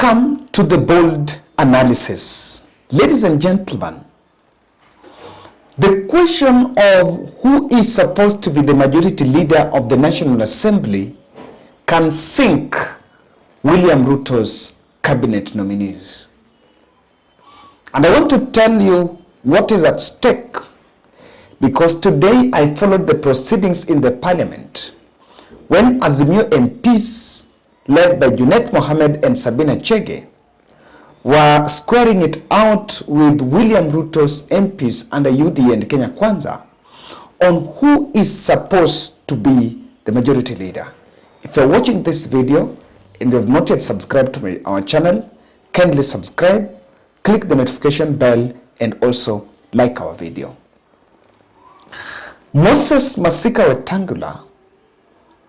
come to the bold analysis. Ladies and gentlemen, the question of who is supposed to be the majority leader of the National Assembly can sink William Ruto's cabinet nominees. And I want to tell you what is at stake, because today I followed the proceedings in the parliament when Azimio MPs led by Junet Mohammed and Sabina Chege were squaring it out with William Ruto's MPs under UD and Kenya Kwanza on who is supposed to be the majority leader. If you're watching this video and you have not yet subscribed to our channel, kindly subscribe, click the notification bell, and also like our video. Moses Masika Wetangula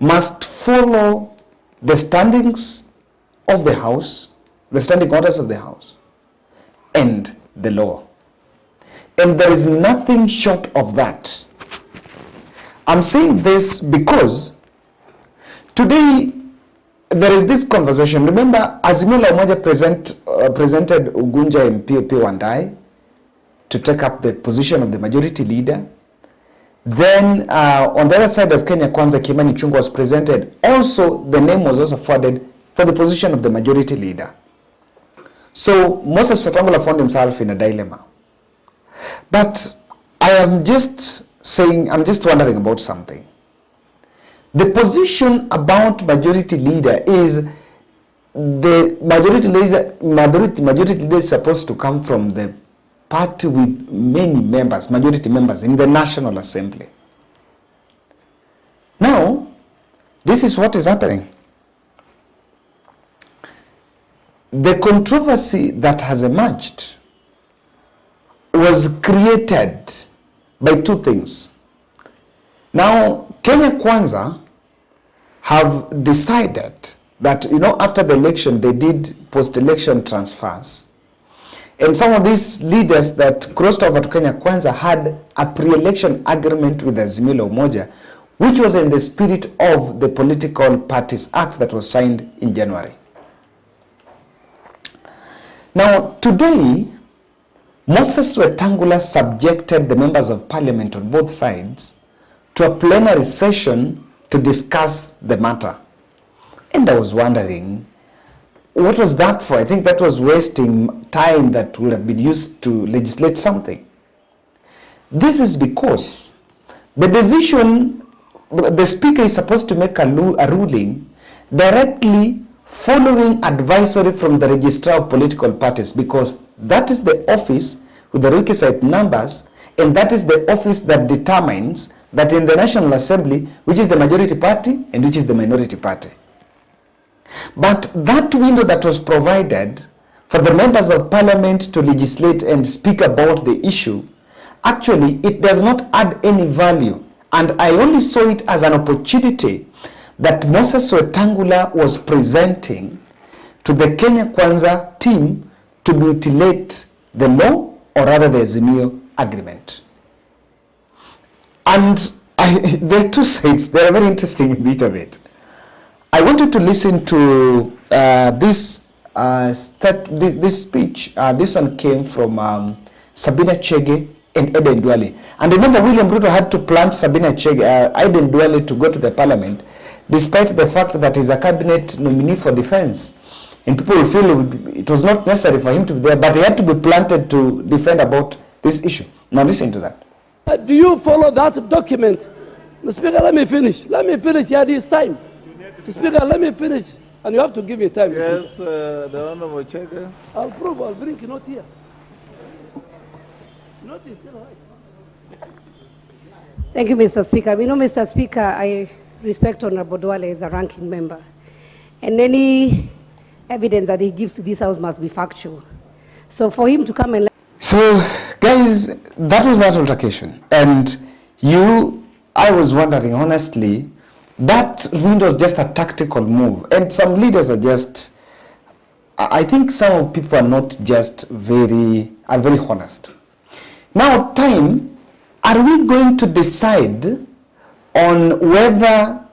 must follow the standings of the House, the standing orders of the House, and the law. And there is nothing short of that. I'm saying this because today there is this conversation. Remember, Azimio la Umoja presented Ugunja MP Wandai to take up the position of the majority leader. Then on the other side of Kenya Kwanza, Kimani Ichung'wah was presented. Also, the name was also forwarded for the position of the majority leader. So Moses Wetangula found himself in a dilemma. But I am just saying, I'm just wondering about something. The position about majority leader is the majority leader is supposed to come from the party with many members, majority members in the National Assembly. Now, this is what is happening. The controversy that has emerged was created by two things. Now, Kenya Kwanza have decided that, after the election, they did post-election transfers. And some of these leaders that crossed over to Kenya Kwanza had a pre-election agreement with Azimio la Umoja, which was in the spirit of the Political Parties Act that was signed in January. Now, today, Moses Wetangula subjected the members of parliament on both sides to a plenary session to discuss the matter. And I was wondering, what was that for? I think that was wasting time that would have been used to legislate something. This is because the decision, the speaker is supposed to make a ruling directly following advisory from the registrar of political parties, because that is the office with the requisite numbers, and that is the office that determines that in the National Assembly, which is the majority party and which is the minority party. But that window that was provided for the members of parliament to legislate and speak about the issue, actually it does not add any value. And I only saw it as an opportunity that Moses Wetangula was presenting to the Kenya Kwanza team to mutilate the law, or rather the Azimio agreement. And there are two sides. They are very interesting in bit of it. I wanted to listen to this speech. This one came from Sabina Chege and Eden Duale. And remember, William Ruto had to plant Sabina Chege, Eden Duale to go to the parliament, despite the fact that he's a cabinet nominee for defense. And people will feel it was not necessary for him to be there, but he had to be planted to defend about this issue. Now listen to that. Do you follow that document? Mr. Speaker, let me finish. Let me finish here this time. Mr. Speaker, let me finish. And you have to give me time. Yes, the Honorable Checker. I'll prove. I'll bring you not here. Not is still high. Thank you, Mr. Speaker. Mr. Speaker, I respect Honorable Duale as a ranking member. And any evidence that he gives to this House must be factual. So for him to come and... So, guys, that was that altercation. And I was wondering, honestly, that window was just a tactical move. And some leaders are just, I think some people are not just very honest. Now, are we going to decide on whether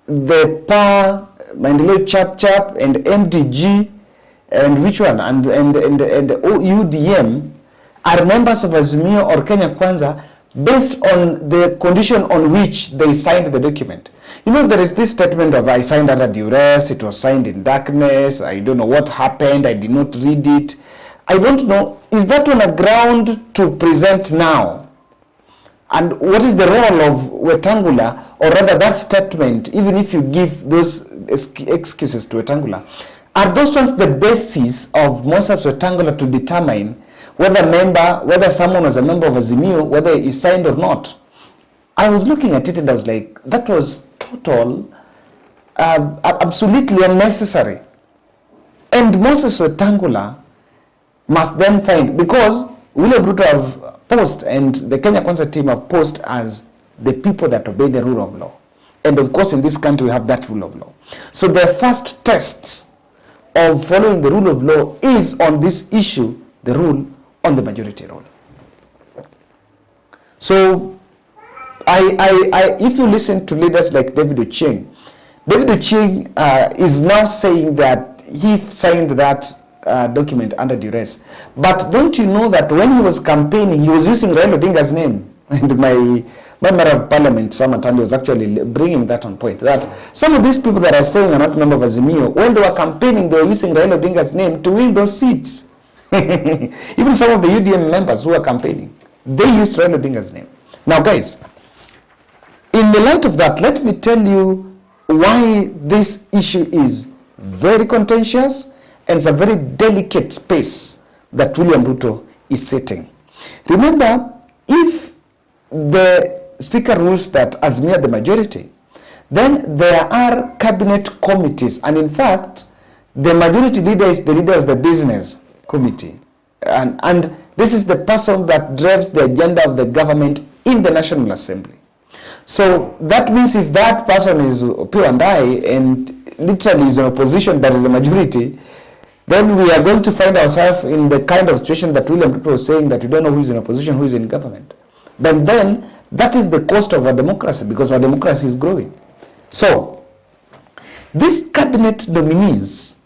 the PA, Maendeleo Chap Chap and MDG and which one, and UDM are members of Azimio or Kenya Kwanza based on the condition on which they signed the document. You know, there is this statement of I signed under duress, it was signed in darkness, I don't know what happened, I did not read it. I don't know, is that on a ground to present now? And what is the role of Wetangula, or rather that statement, even if you give those excuses to Wetangula, are those ones the basis of Moses Wetangula to determine whether someone was a member of Azimio, whether he signed or not? I was looking at it and I was like, that was absolutely unnecessary. And Moses Wetangula must then find, because William Ruto have posed and the Kenya Kwanza team have posed as the people that obey the rule of law. And of course in this country we have that rule of law. So their first test of following the rule of law is on this issue, the rule on the majority rule. So if you listen to leaders like David Ochieng is now saying that he signed that document under duress. But don't you know that when he was campaigning, he was using Raila Odinga's name? And my member of parliament, Sam Atandi, was actually bringing that on point. That some of these people that are saying are not members of Azimio, when they were campaigning, they were using Raila Odinga's name to win those seats. Even some of the UDM members who were campaigning, they used Raila Odinga's name. Now, guys, in the light of that, let me tell you why this issue is very contentious and it's a very delicate space that William Ruto is sitting. Remember, if the speaker rules that Azimio the majority, then there are cabinet committees, and in fact, the majority leader is the leader of the business committee, and this is the person that drives the agenda of the government in the National Assembly. So that means if that person is Opio and I, and literally is in opposition, that is the majority, then we are going to find ourselves in the kind of situation that William Ruto was saying, that we don't know who is in opposition, who is in government. But then that is the cost of our democracy, because our democracy is growing. So these cabinet nominees,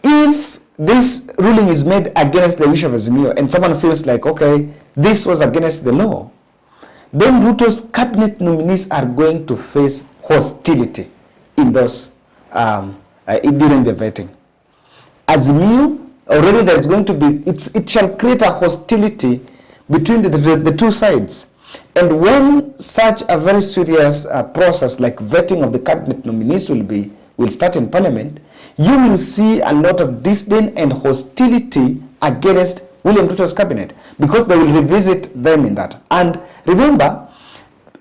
if this ruling is made against the wish of Azimio and someone feels like, okay, this was against the law, then Ruto's cabinet nominees are going to face hostility in those during the vetting. Azimio, already there is going to be, it shall create a hostility between the two sides. And when such a very serious process like vetting of the cabinet nominees will start in parliament, you will see a lot of disdain and hostility against William Ruto's cabinet, because they will revisit them in that. And remember,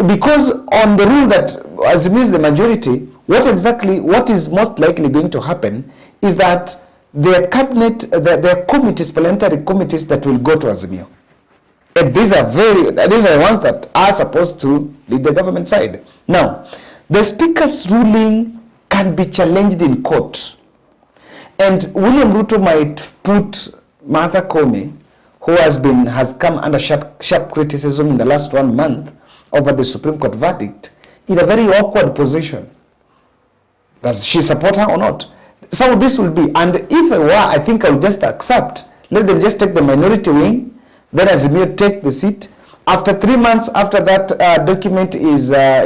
because on the rule that Azimio is the majority, what is most likely going to happen is that their cabinet, their committees, parliamentary committees that will go to Azimio. And these are the ones that are supposed to lead the government side. Now, the speaker's ruling can be challenged in court. And William Ruto might put Martha Koome, who has come under sharp criticism in the last 1 month over the Supreme Court verdict, in a very awkward position. Does she support her or not? So this will be, and if I were, I think I would just accept, let them just take the minority wing, then Azimio take the seat. After 3 months after that document is now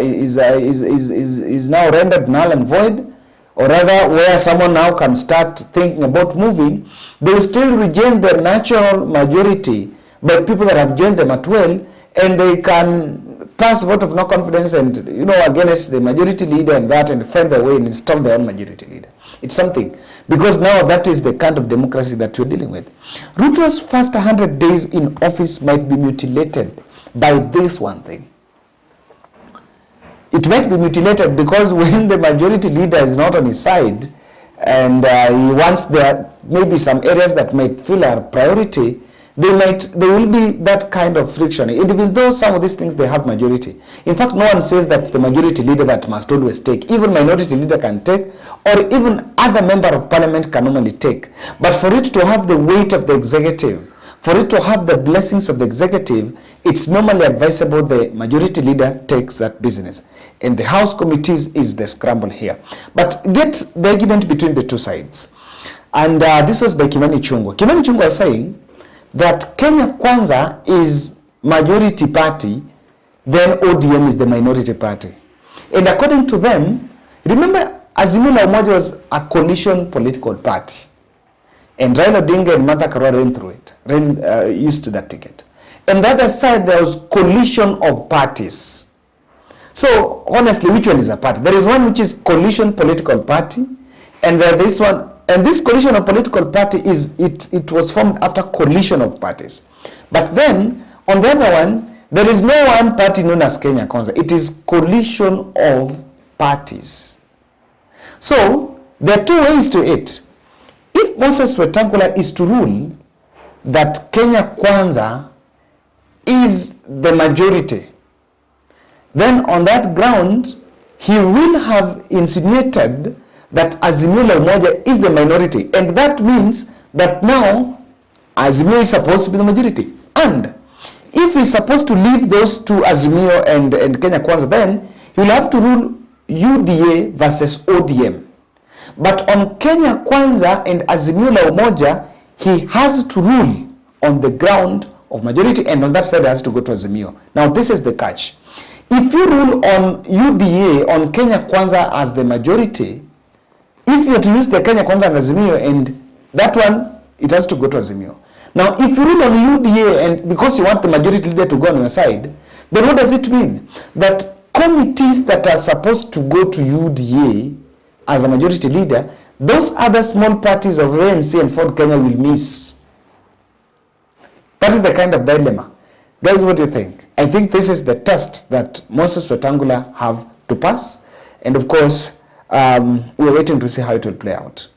rendered null and void, or rather where someone now can start thinking about moving, they will still regain their natural majority by people that have joined them at will, and they can pass a vote of no confidence and, against the majority leader and that, and find their way and install their own majority leader. It's something, because now that is the kind of democracy that we're dealing with. Ruto's first 100 days in office might be mutilated by this one thing. It might be mutilated because when the majority leader is not on his side, and he wants there maybe some areas that might feel a priority, there will be that kind of friction, even though some of these things they have majority. In fact, no one says that the majority leader that must always take. Even minority leader can take, or even other member of parliament can normally take. But for it to have the weight of the executive, for it to have the blessings of the executive, it's normally advisable the majority leader takes that business. And the House committees is the scramble here. But get the argument between the two sides. And this was by Kimani Ichung'wah. Kimani Ichung'wah was saying that Kenya Kwanza is majority party, then ODM is the minority party. And according to them, remember Azimio la Umoja was a coalition political party. And Raila Odinga and Martha Karua ran through it, used to that ticket. And the other side, there was coalition of parties. So, honestly, which one is a party? There is one which is coalition political party, and there is one, and this coalition of political party it was formed after coalition of parties. But then, on the other one, there is no one party known as Kenya Kwanza. It is coalition of parties. So, there are two ways to it. If Moses Wetangula is to rule that Kenya Kwanza is the majority, then on that ground, he will have insinuated that Azimio la Umoja is the minority. And that means that now Azimio is supposed to be the majority. And if he's supposed to leave those two, Azimio and Kenya Kwanza, then he will have to rule UDA versus ODM. But on Kenya Kwanza and Azimio la Umoja, he has to rule on the ground of majority, and on that side he has to go to Azimio. Now this is the catch. If you rule on UDA, on Kenya Kwanza as the majority, if you are to use the Kenya Kwanza and Azimio, and that one, it has to go to Azimio. Now if you rule on UDA, and because you want the majority leader to go on your side, then what does it mean? That committees that are supposed to go to UDA as a majority leader, those other small parties of ANC and Ford Kenya will miss. That is the kind of dilemma. Guys, what do you think? I think this is the test that Moses Wetangula have to pass. And of course, we're waiting to see how it will play out.